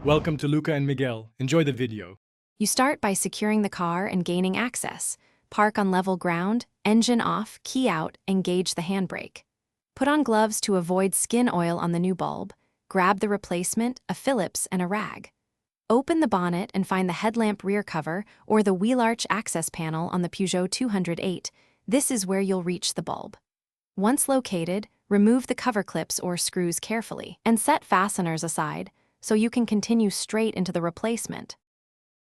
Welcome to Luca and Miguel. Enjoy the video. You start by securing the car and gaining access. Park on level ground, engine off, key out, engage the handbrake. Put on gloves to avoid skin oil on the new bulb. Grab the replacement, a Phillips, and a rag. Open the bonnet and find the headlamp rear cover or the wheel arch access panel on the Peugeot 208. This is where you'll reach the bulb. Once located, remove the cover clips or screws carefully and set fasteners aside so you can continue straight into the replacement.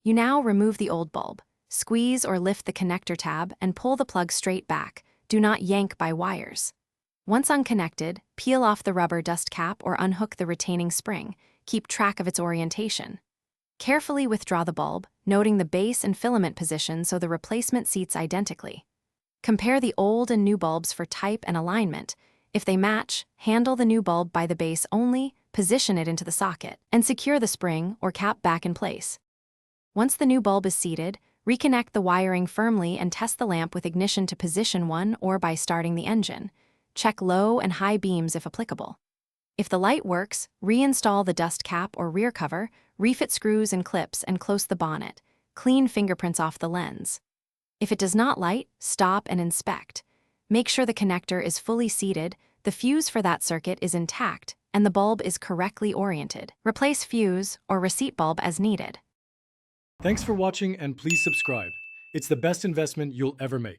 You now remove the old bulb. Squeeze or lift the connector tab and pull the plug straight back. Do not yank by wires. Once unconnected, peel off the rubber dust cap or unhook the retaining spring. Keep track of its orientation. Carefully withdraw the bulb, noting the base and filament position so the replacement seats identically. Compare the old and new bulbs for type and alignment. If they match, handle the new bulb by the base only, position it into the socket, and secure the spring or cap back in place. Once the new bulb is seated, reconnect the wiring firmly and test the lamp with ignition to position 1 or by starting the engine. Check low and high beams if applicable. If the light works, reinstall the dust cap or rear cover, refit screws and clips and close the bonnet. Clean fingerprints off the lens. If it does not light, stop and inspect. Make sure the connector is fully seated, the fuse for that circuit is intact, and the bulb is correctly oriented. Replace fuse or receipt bulb as needed. Thanks for watching and please subscribe. It's the best investment you'll ever make.